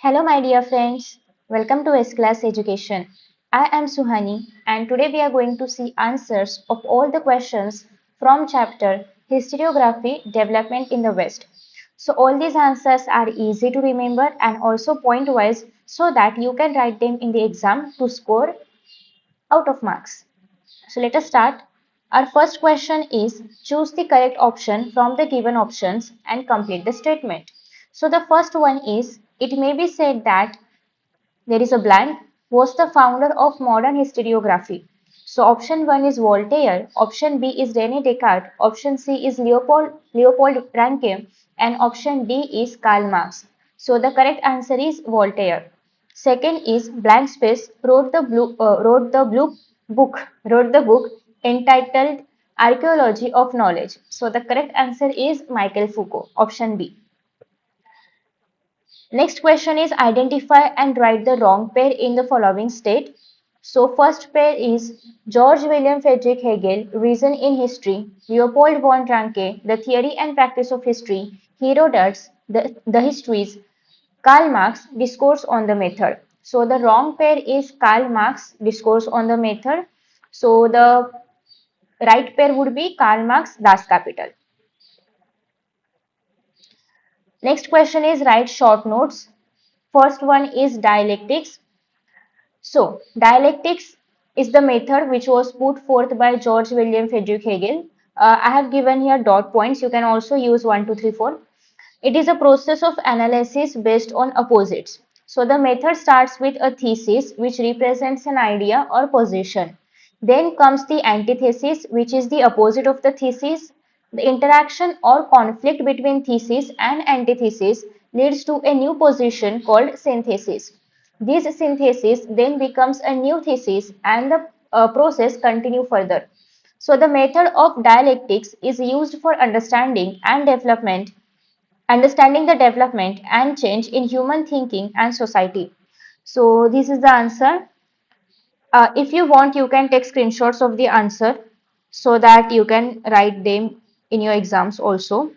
Hello, my dear friends. Welcome to S Class Education. I am Suhani, and today we are going to see answers of all the questions from chapter Historiography Development in the West. So, all these answers are easy to remember and also point wise so that you can write them in the exam to score out of marks. So let us start. Our first question is choose the correct option from the given options and complete the statement. So the first one is it may be said that there is a blank was the founder of modern historiography. So option 1 is Voltaire, option B is René Descartes, option C is Leopold Ranke and option D is Karl Marx. So the correct answer is Voltaire. Second is blank space wrote the book entitled Archaeology of Knowledge. So the correct answer is Michael Foucault, option B. Next question is identify and write the wrong pair in the following state. So first pair is George William Friedrich Hegel, Reason in History, Leopold von Ranke, The Theory and Practice of History, Herodotus, the Histories, Karl Marx, Discourse on the Method. So the wrong pair is Karl Marx, Discourse on the Method. So the right pair would be Karl Marx, Das Kapital. Next question is write short notes. First one is dialectics. So, dialectics is the method which was put forth by George William Friedrich Hegel. I have given here dot points. You can also use 1, 2, 3, 4. It is a process of analysis based on opposites. So, the method starts with a thesis which represents an idea or position. Then comes the antithesis, which is the opposite of the thesis. The interaction or conflict between thesis and antithesis leads to a new position called synthesis. This synthesis then becomes a new thesis and the process continue further. So the method of dialectics is used for understanding the development and change in human thinking and society. So this is the answer. If you want, you can take screenshots of the answer so that you can write them in your exams also.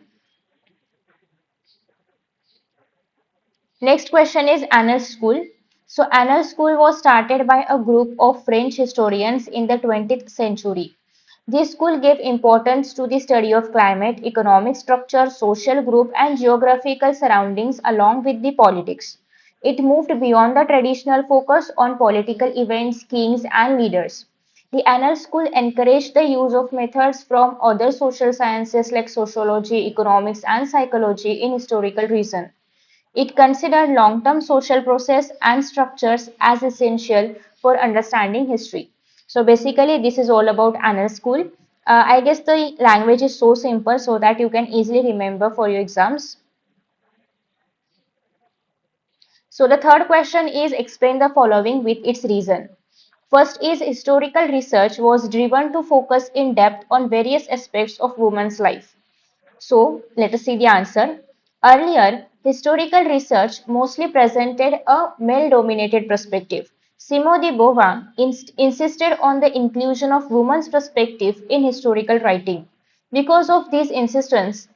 Next question is Annals School. So Annals School was started by a group of French historians in the 20th century. This school gave importance to the study of climate, economic structure, social group and geographical surroundings along with the politics. It moved beyond the traditional focus on political events, kings and leaders. The Annals School encouraged the use of methods from other social sciences like sociology, economics and psychology in historical reason. It considered long-term social process and structures as essential for understanding history. So basically, this is all about Annal School. I guess the language is so simple so that you can easily remember for your exams. So the third question is explain the following with its reason. First is historical research was driven to focus in depth on various aspects of women's life. So let us see the answer. Earlier, historical research mostly presented a male-dominated perspective. Simone de Beauvoir insisted on the inclusion of women's perspective in historical writing. Because of this insistence,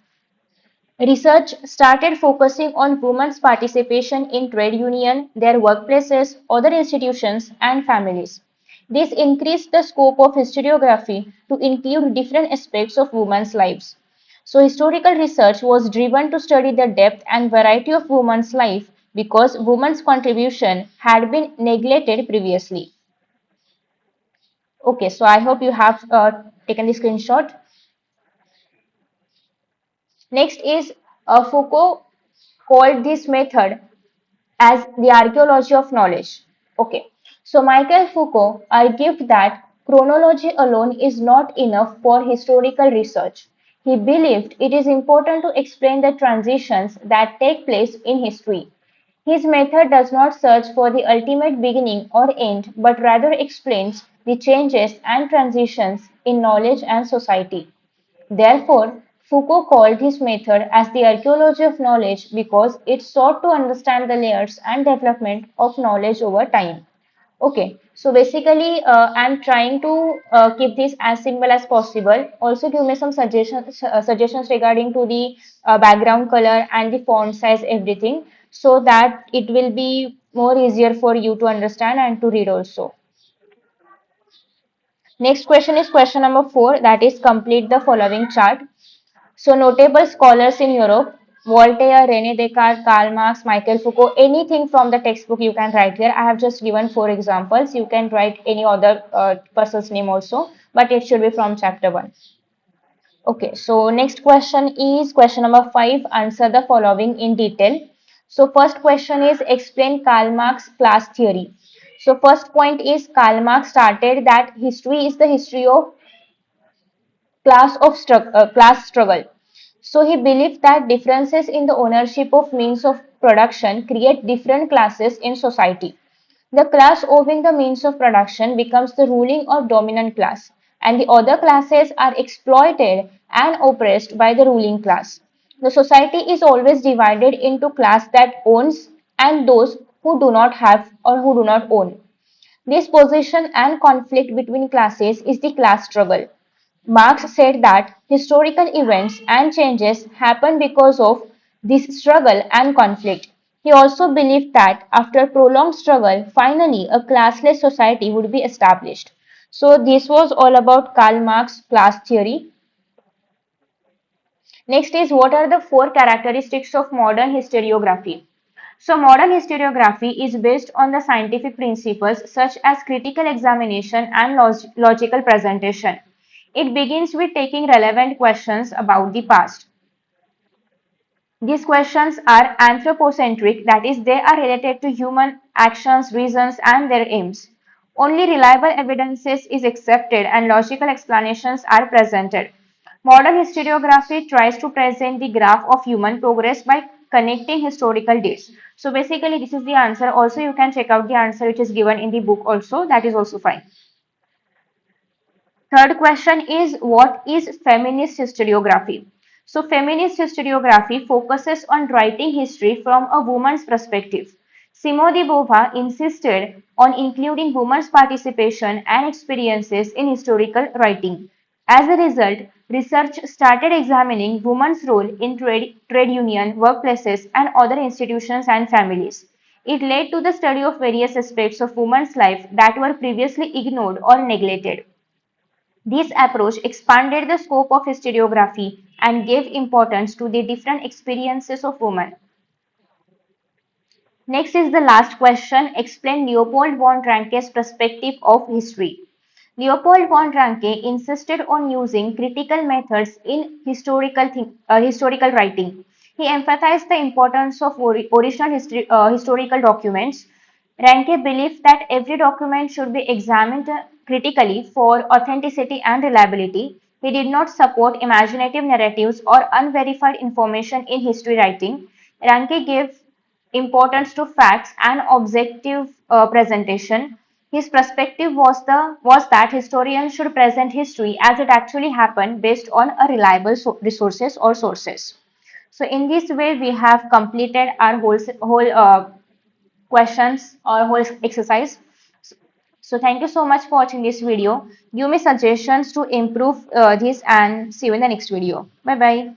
research started focusing on women's participation in trade union, their workplaces, other institutions, and families. This increased the scope of historiography to include different aspects of women's lives. So, historical research was driven to study the depth and variety of women's life because women's contribution had been neglected previously. Okay, so I hope you have taken the screenshot. Next is Foucault called this method as the archaeology of knowledge. Okay, so Michael Foucault argued that chronology alone is not enough for historical research. He believed it is important to explain the transitions that take place in history. His method does not search for the ultimate beginning or end, but rather explains the changes and transitions in knowledge and society. Therefore, Foucault called his method as the archaeology of knowledge because it sought to understand the layers and development of knowledge over time. Okay, so basically, I'm trying to keep this as simple as possible. Also, give me some suggestions regarding to the background color and the font size, everything. so that it will be more easier for you to understand and to read also. Next question is question number 4, that is complete the following chart. So notable scholars in Europe, Voltaire, René Descartes, Karl Marx, Michael Foucault, anything from the textbook you can write here. I have just given 4 examples. You can write any other person's name also, but it should be from chapter 1. Okay, so next question is question number 5. Answer the following in detail. So first question is explain Karl Marx class theory. So first point is Karl Marx started that history is the history of class struggle. So he believed that differences in the ownership of means of production create different classes in society. The class owning the means of production becomes the ruling or dominant class, and the other classes are exploited and oppressed by the ruling class. The society is always divided into class that owns and those who do not have or who do not own. This position and conflict between classes is the class struggle. Marx said that historical events and changes happen because of this struggle and conflict. He also believed that after prolonged struggle, finally a classless society would be established. So this was all about Karl Marx class theory. Next is what are the 4 characteristics of modern historiography? So modern historiography is based on the scientific principles such as critical examination and logical presentation. It begins with taking relevant questions about the past. These questions are anthropocentric, that is, they are related to human actions, reasons, and their aims. Only reliable evidences is accepted and logical explanations are presented. Modern historiography tries to present the graph of human progress by connecting historical dates. So basically, this is the answer. Also, you can check out the answer which is given in the book also. That is also fine. Third question is what is feminist historiography? So feminist historiography focuses on writing history from a woman's perspective. Simone de Beauvoir insisted on including women's participation and experiences in historical writing. As a result, research started examining women's role in trade union, workplaces, and other institutions and families. It led to the study of various aspects of women's life that were previously ignored or neglected. This approach expanded the scope of historiography and gave importance to the different experiences of women. Next is the last question. Explain Leopold von Ranke's perspective of history. Leopold von Ranke insisted on using critical methods in historical writing. He emphasized the importance of original historical documents. Ranke believed that every document should be examined critically for authenticity and reliability. He did not support imaginative narratives or unverified information in history writing. Ranke gave importance to facts and objective presentation. His perspective was that historians should present history as it actually happened based on a reliable resources or sources. So in this way, we have completed our whole questions or whole exercise. So thank you so much for watching this video. Give me suggestions to improve this and see you in the next video. Bye bye.